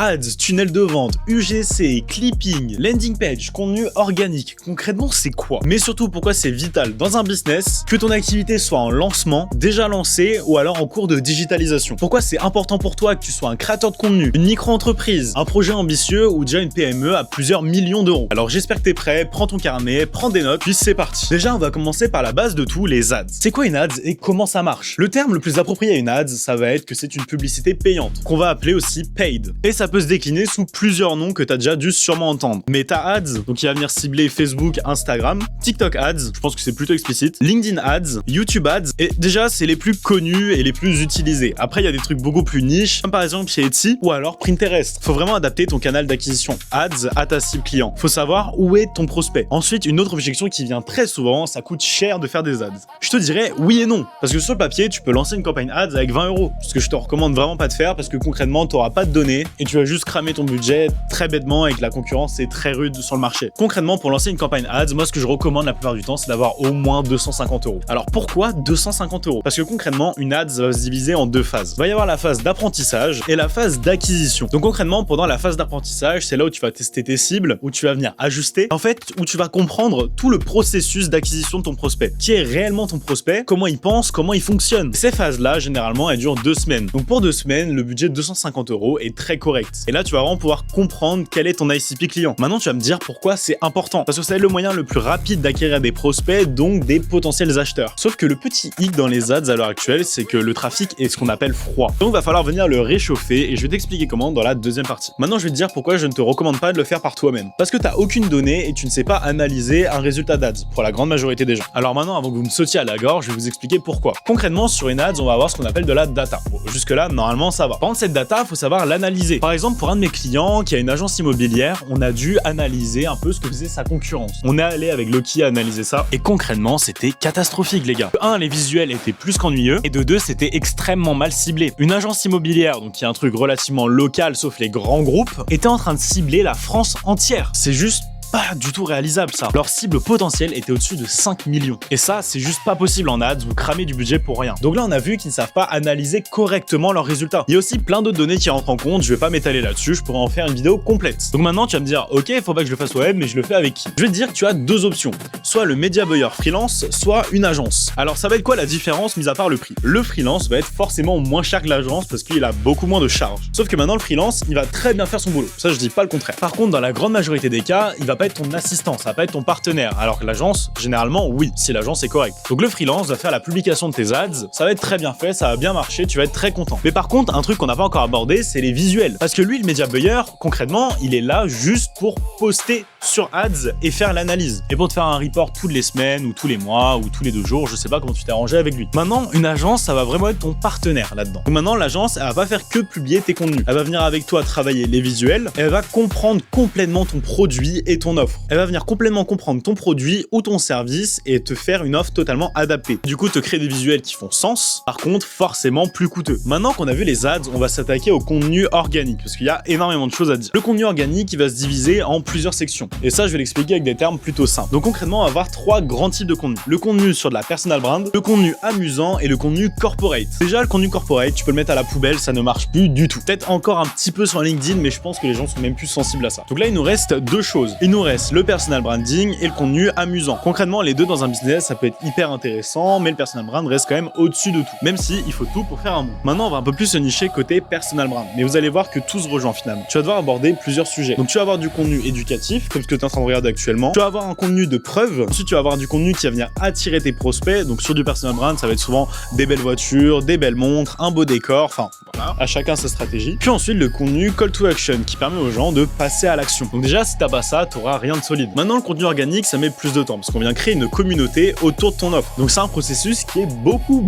Ads, tunnel de vente, UGC, clipping, landing page, contenu organique. Concrètement, c'est quoi? Mais surtout, pourquoi c'est vital dans un business que ton activité soit en lancement, déjà lancée ou alors en cours de digitalisation? Pourquoi c'est important pour toi que tu sois un créateur de contenu, une micro-entreprise, un projet ambitieux ou déjà une PME à plusieurs millions d'euros? Alors j'espère que t'es prêt, prends ton carnet, prends des notes, puis c'est parti. Déjà, on va commencer par la base de tout, les ads. C'est quoi une ads et comment ça marche? Le terme le plus approprié à une ads, ça va être que c'est une publicité payante, qu'on va appeler aussi paid. Et ça peut se décliner sous plusieurs noms que t'as déjà dû sûrement entendre. Meta Ads, donc qui va venir cibler Facebook, Instagram, TikTok Ads, je pense que c'est plutôt explicite, LinkedIn Ads, YouTube Ads, et déjà c'est les plus connus et les plus utilisés. Après il y a des trucs beaucoup plus niches, comme par exemple chez Etsy ou alors Pinterest. Faut vraiment adapter ton canal d'acquisition Ads à ta cible client. Faut savoir où est ton prospect. Ensuite, une autre objection qui vient très souvent, ça coûte cher de faire des ads. Je te dirais oui et non, parce que sur le papier, tu peux lancer une campagne ads avec 20 €, ce que je te recommande vraiment pas de faire parce que concrètement, tu n'auras pas de données et tu vas juste cramer ton budget très bêtement et que la concurrence est très rude sur le marché. Concrètement, pour lancer une campagne ads, moi ce que je recommande la plupart du temps, c'est d'avoir au moins 250 €. Alors pourquoi 250 €? Parce que concrètement, une ads va se diviser en deux phases. Il va y avoir la phase d'apprentissage et la phase d'acquisition. Donc concrètement, pendant la phase d'apprentissage, c'est là où tu vas tester tes cibles, où tu vas venir ajuster, en fait, où tu vas comprendre tout le processus d'acquisition de ton prospect. Qui est réellement ton prospect, comment il pense, comment il fonctionne. Ces phases-là, généralement, elles durent 2 semaines. Donc pour 2 semaines, le budget de 250 € est très correct. Et là, tu vas vraiment pouvoir comprendre quel est ton ICP client. Maintenant, tu vas me dire pourquoi c'est important. Parce que c'est le moyen le plus rapide d'acquérir des prospects, donc des potentiels acheteurs. Sauf que le petit hic dans les ads à l'heure actuelle, c'est que le trafic est ce qu'on appelle froid. Donc il va falloir venir le réchauffer et je vais t'expliquer comment dans la deuxième partie. Maintenant, je vais te dire pourquoi je ne te recommande pas de le faire par toi-même. Parce que tu n'as aucune donnée et tu ne sais pas analyser un résultat d'ads pour la grande majorité des gens. Alors maintenant, avant que vous me sautiez à la gorge, je vais vous expliquer pourquoi. Concrètement, sur une ads, on va avoir ce qu'on appelle de la data. Bon, jusque-là, normalement, ça va. Par contre, cette data, il faut savoir l'analyser. Par exemple, pour un de mes clients qui a une agence immobilière, on a dû analyser un peu ce que faisait sa concurrence. On est allé avec Loki analyser ça et concrètement, c'était catastrophique, les gars. De 1, les visuels étaient plus qu'ennuyeux et de 2, c'était extrêmement mal ciblé. Une agence immobilière, donc qui est un truc relativement local sauf les grands groupes, était en train de cibler la France entière. C'est juste pas du tout réalisable ça. Leur cible potentielle était au-dessus de 5 millions. Et ça, c'est juste pas possible en ads, vous cramez du budget pour rien. Donc là, on a vu qu'ils ne savent pas analyser correctement leurs résultats. Il y a aussi plein d'autres données qui rentrent en compte, je vais pas m'étaler là-dessus, je pourrais en faire une vidéo complète. Donc maintenant, tu vas me dire, ok, faut pas que je le fasse web, mais je le fais avec qui? Je vais te dire que tu as deux options. Soit le media buyer freelance, soit une agence. Alors ça va être quoi la différence mis à part le prix? Le freelance va être forcément moins cher que l'agence parce qu'il a beaucoup moins de charges. Sauf que maintenant, le freelance, il va très bien faire son boulot. Ça, je dis pas le contraire. Par contre, dans la grande majorité des cas, il va pas être ton assistant, ça va pas être ton partenaire, alors que l'agence, généralement, oui, si l'agence est correcte. Donc le freelance va faire la publication de tes ads, ça va être très bien fait, ça va bien marcher, tu vas être très content. Mais par contre, un truc qu'on n'a pas encore abordé, c'est les visuels. Parce que lui, le media buyer, concrètement, il est là juste pour poster sur ads et faire l'analyse. Et pour te faire un report toutes les semaines, ou tous les mois, ou tous les 2 jours, je sais pas comment tu t'es arrangé avec lui. Maintenant, une agence, ça va vraiment être ton partenaire là-dedans. Donc maintenant, l'agence, elle va pas faire que publier tes contenus. Elle va venir avec toi travailler les visuels, et elle va comprendre complètement ton produit et ton offre. Elle va venir complètement comprendre ton produit ou ton service et te faire une offre totalement adaptée. Du coup, te créer des visuels qui font sens, par contre, forcément plus coûteux. Maintenant qu'on a vu les ads, on va s'attaquer au contenu organique, parce qu'il y a énormément de choses à dire. Le contenu organique, il va se diviser en plusieurs sections. Et ça, je vais l'expliquer avec des termes plutôt simples. Donc concrètement, on va avoir 3 grands types de contenu. Le contenu sur de la personal brand, le contenu amusant et le contenu corporate. Déjà, le contenu corporate, tu peux le mettre à la poubelle, ça ne marche plus du tout. Peut-être encore un petit peu sur LinkedIn, mais je pense que les gens sont même plus sensibles à ça. Donc là, il nous reste 2 choses. Il nous reste le personal branding et le contenu amusant. Concrètement, les deux dans un business, ça peut être hyper intéressant, mais le personal brand reste quand même au-dessus de tout. Même si il faut tout pour faire un move. Maintenant, on va un peu plus se nicher côté personal brand. Mais vous allez voir que tout se rejoint finalement. Tu vas devoir aborder plusieurs sujets. Donc tu vas avoir du contenu éducatif, comme ce que tu es en train de regarder actuellement. Tu vas avoir un contenu de preuve. Ensuite, tu vas avoir du contenu qui va venir attirer tes prospects. Donc sur du personal brand, ça va être souvent des belles voitures, des belles montres, un beau décor, enfin voilà, à chacun sa stratégie. Puis ensuite, le contenu call to action qui permet aux gens de passer à l'action. Donc déjà, si t'as pas ça, t'auras rien de solide. Maintenant, le contenu organique, ça met plus de temps parce qu'on vient créer une communauté autour de ton offre. Donc c'est un processus qui est beaucoup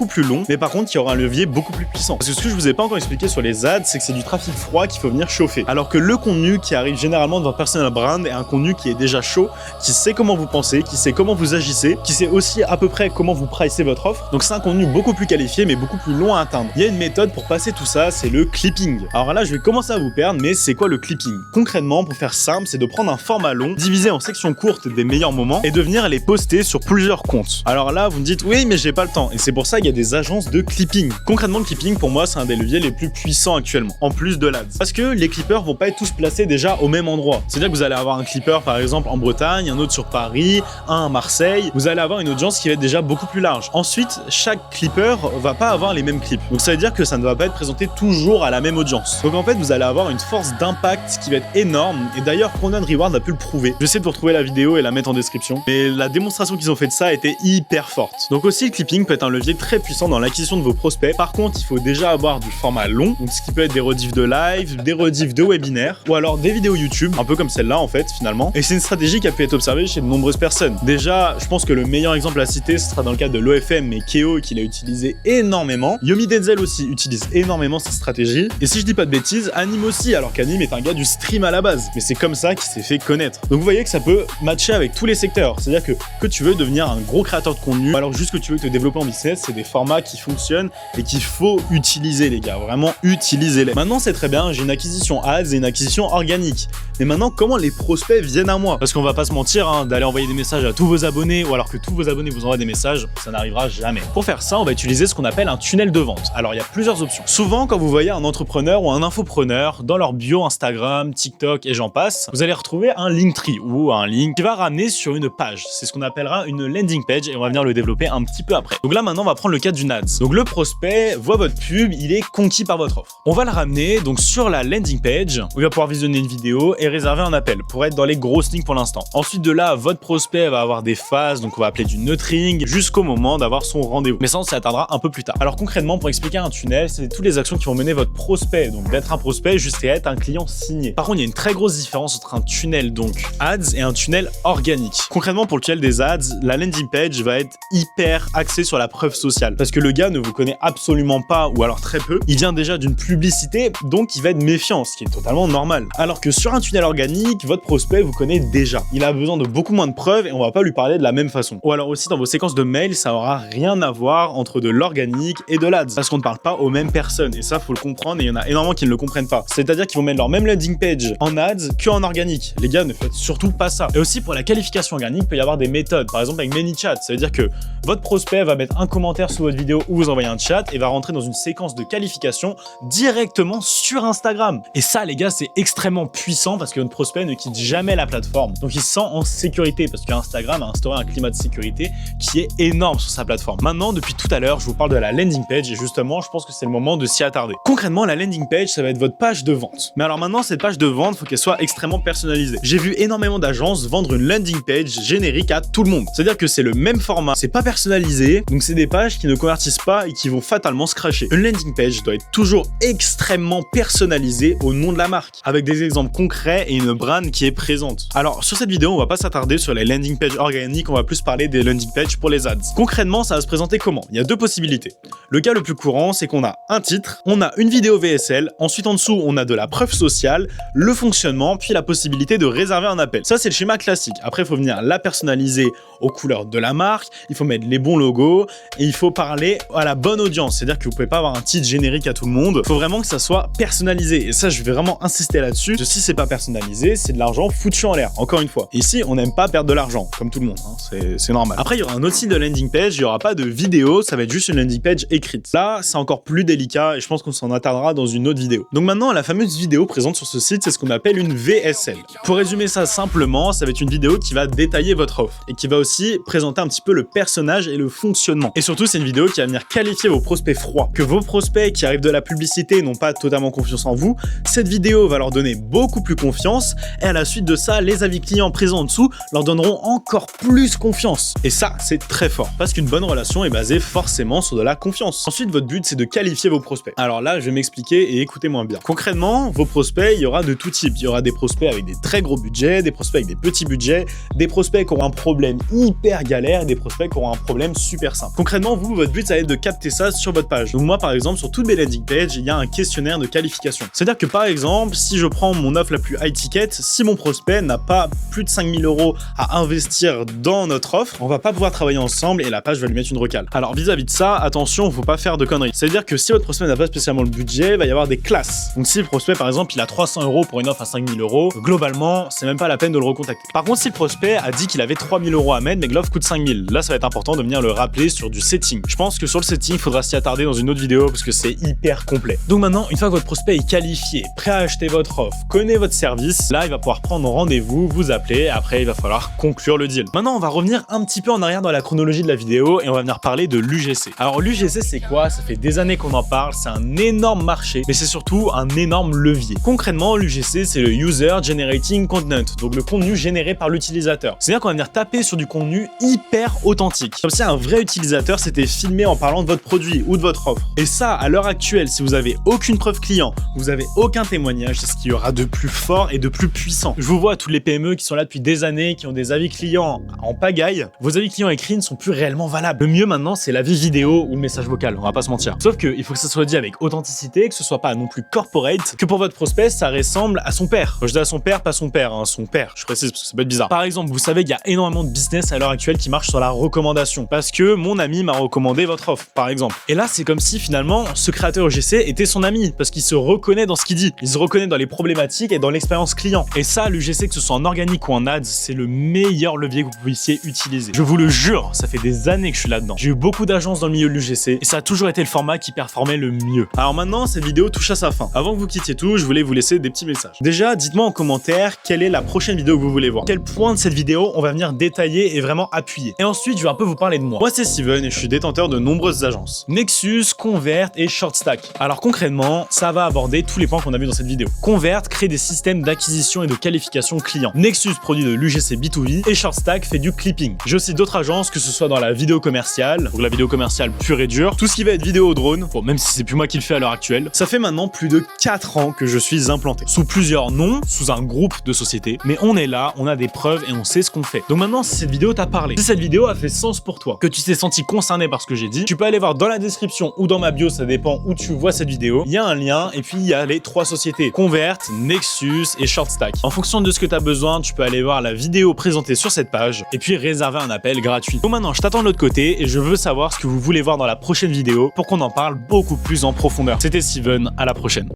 plus long, mais par contre, qui aura un levier beaucoup plus puissant. Parce que ce que je vous ai pas encore expliqué sur les ads, c'est que c'est du trafic froid qu'il faut venir chauffer. Alors que le contenu qui arrive généralement dans personal brand est un contenu qui est déjà chaud, qui sait comment vous pensez, qui sait comment vous agissez, qui sait aussi à peu près comment vous pricez votre offre. Donc c'est un contenu beaucoup plus qualifié, mais beaucoup plus long à atteindre. Il y a une méthode pour passer tout ça, c'est le clipping. Alors là, je vais commencer à vous perdre, mais c'est quoi le clipping? Concrètement, pour faire simple, c'est de prendre un format long, divisé en sections courtes des meilleurs moments et de venir les poster sur plusieurs comptes. Alors là, vous me dites, oui, mais j'ai pas le temps. Et c'est pour ça qu'il y a des agences de clipping. Concrètement, le clipping, pour moi, c'est un des leviers les plus puissants actuellement, en plus de l'ADS. Parce que les clippers vont pas être tous placés déjà au même endroit. C'est-à-dire que vous allez avoir un clipper, par exemple, en Bretagne, un autre sur Paris, un à Marseille. Vous allez avoir une audience qui va être déjà beaucoup plus large. Ensuite, chaque clipper va pas avoir les mêmes clips. Donc ça veut dire que ça ne va pas être présenté toujours à la même audience. Donc en fait, vous allez avoir une force d'impact qui va être énorme. Et d'ailleurs, Condon Reward a pu le prouver. Je vais essayer de vous retrouver la vidéo et la mettre en description. Mais la démonstration qu'ils ont fait de ça était hyper forte. Donc aussi, le clipping peut être un levier très puissant dans l'acquisition de vos prospects. Par contre, il faut déjà avoir du format long. Donc ce qui peut être des rediffs de live, des rediffs de webinaires ou alors des vidéos YouTube, un peu comme celle-là en fait finalement. Et c'est une stratégie qui a pu être observée chez de nombreuses personnes. Déjà, je pense que le meilleur exemple à citer, ce sera dans le cas de l'OFM mais Keo qui l'a utilisé énormément. Yomi Denzel aussi utilise énormément cette stratégie. Et si je dis pas de bêtises, Anime aussi, alors qu'Anime est un gars du stream à la base. Mais c'est comme ça qu'il s'est fait connaître. Donc vous voyez que ça peut matcher avec tous les secteurs. C'est-à-dire que tu veux devenir un gros créateur de contenu, ou alors juste que tu veux te développer en business, c'est des formats qui fonctionnent et qu'il faut utiliser les gars. Vraiment utilisez-les. Maintenant c'est très bien, j'ai une acquisition ads et une acquisition organique. Mais maintenant comment les prospects viennent à moi? Parce qu'on va pas se mentir, hein, d'aller envoyer des messages à tous vos abonnés ou alors que tous vos abonnés vous envoient des messages, ça n'arrivera jamais. Pour faire ça, on va utiliser ce qu'on appelle un tunnel de vente. Alors il y a plusieurs options. Souvent quand vous voyez un entrepreneur ou un infopreneur dans leur bio Instagram, TikTok et j'en passe, vous allez retrouver un Linktree ou un link qui va ramener sur une page. C'est ce qu'on appellera une landing page et on va venir le développer un petit peu après. Donc là maintenant on va prendre le cas d'une ads. Donc le prospect voit votre pub, il est conquis par votre offre. On va le ramener donc sur la landing page où il va pouvoir visionner une vidéo et réserver un appel pour être dans les grosses lignes pour l'instant. Ensuite de là, votre prospect va avoir des phases, donc on va appeler du nurturing jusqu'au moment d'avoir son rendez-vous. Mais ça on s'y atteindra un peu plus tard. Alors concrètement pour expliquer un tunnel, c'est toutes les actions qui vont mener votre prospect, donc d'être un prospect jusqu'à être un client signé. Par contre il y a une très grosse différence entre un tunnel donc ads et un tunnel organique. Concrètement pour le tunnel des ads, la landing page va être hyper axée sur la preuve sociale parce que le gars ne vous connaît absolument pas ou alors très peu. Il vient déjà d'une publicité donc il va être méfiant, ce qui est totalement normal. Alors que sur un tunnel organique, votre prospect vous connaît déjà. Il a besoin de beaucoup moins de preuves et on va pas lui parler de la même façon. Ou alors aussi dans vos séquences de mails, ça aura rien à voir entre de l'organique et de l'ads parce qu'on ne parle pas aux mêmes personnes et ça faut le comprendre et il y en a énormément qui ne le comprennent pas. C'est-à-dire qu'ils vont mettre leur même landing page en ads qu'en organique. Les gars, ne faites surtout pas ça. Et aussi pour la qualification organique, il peut y avoir des méthodes. Par exemple avec ManyChat, ça veut dire que votre prospect va mettre un commentaire sous votre vidéo ou vous envoyer un chat et va rentrer dans une séquence de qualification directement sur Instagram. Et ça les gars, c'est extrêmement puissant parce que votre prospect ne quitte jamais la plateforme. Donc il se sent en sécurité parce qu'Instagram a instauré un climat de sécurité qui est énorme sur sa plateforme. Maintenant, depuis tout à l'heure, je vous parle de la landing page et justement, je pense que c'est le moment de s'y attarder. Concrètement, la landing page, ça va être votre page de vente. Mais alors maintenant, cette page de vente, faut qu'elle soit extrêmement personnalisée. J'ai vu énormément d'agences vendre une landing page générique à tout le monde. C'est-à-dire que c'est le même format, c'est pas personnalisé, donc c'est des pages qui ne convertissent pas et qui vont fatalement se crasher. Une landing page doit être toujours extrêmement personnalisée au nom de la marque, avec des exemples concrets et une brand qui est présente. Alors sur cette vidéo, on va pas s'attarder sur les landing pages organiques, on va plus parler des landing pages pour les ads. Concrètement, ça va se présenter comment? Il y a deux possibilités. Le cas le plus courant, c'est qu'on a un titre, on a une vidéo VSL, ensuite en dessous, on a de la preuve sociale, le fonctionnement, puis la possibilité de réserver un appel. Ça, c'est le schéma classique. Après, il faut venir la personnaliser aux couleurs de la marque, il faut mettre les bons logos et il faut parler à la bonne audience. C'est-à-dire que vous pouvez pas avoir un titre générique à tout le monde. Il faut vraiment que ça soit personnalisé. Et ça, je vais vraiment insister là-dessus. Si c'est pas personnalisé, c'est de l'argent foutu en l'air. Encore une fois. Ici, on n'aime pas perdre de l'argent, comme tout le monde. Hein. C'est normal. Après, il y aura un autre site de landing page. Il y aura pas de vidéo. Ça va être juste une landing page écrite. Là, c'est encore plus délicat et je pense qu'on s'en attardera dans une autre vidéo. Donc maintenant, la fameuse vidéo présente sur ce site, c'est ce qu'on appelle une VSL. Pour résumer ça simplement, ça va être une vidéo qui va détailler votre offre et qui va aussi présenter un petit peu le personnage et le fonctionnement. Et surtout, c'est une vidéo qui va venir qualifier vos prospects froids. Que vos prospects qui arrivent de la publicité n'ont pas totalement confiance en vous, cette vidéo va leur donner beaucoup plus confiance et à la suite de ça, les avis clients présents en dessous leur donneront encore plus confiance. Et ça, c'est très fort parce qu'une bonne relation est basée forcément sur de la confiance. Ensuite, votre but, c'est de qualifier vos prospects. Alors là, je vais m'expliquer et écoutez-moi bien. Concrètement, vos prospects, il y aura de tout type. Il y aura des prospects avec des très gros budgets, des prospects avec des petits budgets, des prospects qui auront un problème hyper galère et des prospects qui auront un problème super simple. Concrètement, vous, votre but, ça va être de capter ça sur votre page. Donc moi, par exemple, sur toutes mes landing pages, il y a un questionnaire de qualification. C'est-à-dire que par exemple, si je prends mon offre la plus high ticket, si mon prospect n'a pas plus de 5 000 € à investir dans notre offre, on va pas pouvoir travailler ensemble et la page va lui mettre une recale. Alors vis-à-vis de ça, attention, faut pas faire de conneries. C'est-à-dire que que si votre prospect n'a pas spécialement le budget, il va y avoir des classes. Donc si le prospect par exemple il a 300 € pour une offre à 5000 €, globalement c'est même pas la peine de le recontacter. Par contre si le prospect a dit qu'il avait 3000 € à mettre mais que l'offre coûte 5000, là ça va être important de venir le rappeler sur du setting. Je pense que sur le setting il faudra s'y attarder dans une autre vidéo parce que c'est hyper complet. Donc maintenant une fois que votre prospect est qualifié, prêt à acheter votre offre, connaît votre service, là il va pouvoir prendre rendez-vous, vous appeler, et après il va falloir conclure le deal. Maintenant on va revenir un petit peu en arrière dans la chronologie de la vidéo et on va venir parler de l'UGC. Alors l'UGC c'est quoi? Ça fait des années qu'on en parle, c'est un énorme marché, mais c'est surtout un énorme levier. Concrètement l'UGC c'est le User Generating Content, donc le contenu généré par l'utilisateur. C'est-à-dire qu'on va venir taper sur du contenu hyper authentique, comme si un vrai utilisateur s'était filmé en parlant de votre produit ou de votre offre. Et ça à l'heure actuelle, si vous avez aucune preuve client, vous avez aucun témoignage, c'est ce qu'il y aura de plus fort et de plus puissant. Je vous vois toutes les PME qui sont là depuis des années, qui ont des avis clients en pagaille. Vos avis clients écrits ne sont plus réellement valables. Le mieux maintenant, c'est l'avis vidéo ou le message vocal, on va pas se mentir. Sauf qu'il faut que ça soit dit avec authenticité, que ce soit pas non plus corporate, que pour votre prospect, ça ressemble à son père. Quand je dis à son père, pas son père, hein, son père, je précise parce que ça peut être bizarre. Par exemple, vous savez qu'il y a énormément de business à l'heure actuelle qui marche sur la recommandation, parce que mon ami m'a recommandé votre offre, par exemple. Et là, c'est comme si finalement, ce créateur UGC était son ami, parce qu'il se reconnaît dans ce qu'il dit. Il se reconnaît dans les problématiques et dans l'expérience client. Et ça, l'UGC, que ce soit en organique ou en ads, c'est le meilleur levier que vous puissiez utiliser. Je vous le jure, ça fait des années que je suis là-dedans. J'ai eu beaucoup d'agences dans le milieu de l'UGC et ça a toujours été le format qui performait le mieux. Alors maintenant, cette vidéo touche à sa fin. Avant que vous quittiez tout, je voulais vous laisser des petits messages. Déjà, dites-moi en commentaire quelle est la prochaine vidéo que vous voulez voir. Quel point de cette vidéo on va venir détailler et vraiment appuyer. Et ensuite, je vais un peu vous parler de moi. Moi, c'est Steven et je suis détenteur de nombreuses agences. Nexus, Convert et ShortStack. Alors concrètement, ça va aborder tous les points qu'on a vu dans cette vidéo. Convert crée des systèmes d'acquisition et de qualification client. Nexus produit de l'UGC B2B et ShortStack fait du clipping. J'ai aussi d'autres agences, que ce soit dans la vidéo commerciale, donc la vidéo commerciale pure et dure, tout ce qui va être vidéo au drone, bon, même si c'est plus moi qui le fais à l'heure actuelle. Ça fait maintenant plus de 4 ans que je suis implanté. Sous plusieurs noms, sous un groupe de sociétés, mais on est là, on a des preuves et on sait ce qu'on fait. Donc maintenant, si cette vidéo t'a parlé, si cette vidéo a fait sens pour toi, que tu t'es senti concerné par ce que j'ai dit, tu peux aller voir dans la description ou dans ma bio, ça dépend où tu vois cette vidéo. Il y a un lien et puis il y a les 3 sociétés, Convert, Nexus et ShortStack. En fonction de ce que tu as besoin, tu peux aller voir la vidéo présentée sur cette page et puis réserver un appel gratuit. Donc maintenant, je t'attends de l'autre côté et je veux savoir ce que vous voulez voir dans la prochaine vidéo pour qu'on en parle beaucoup plus en profondeur. C'était Steven, à la prochaine.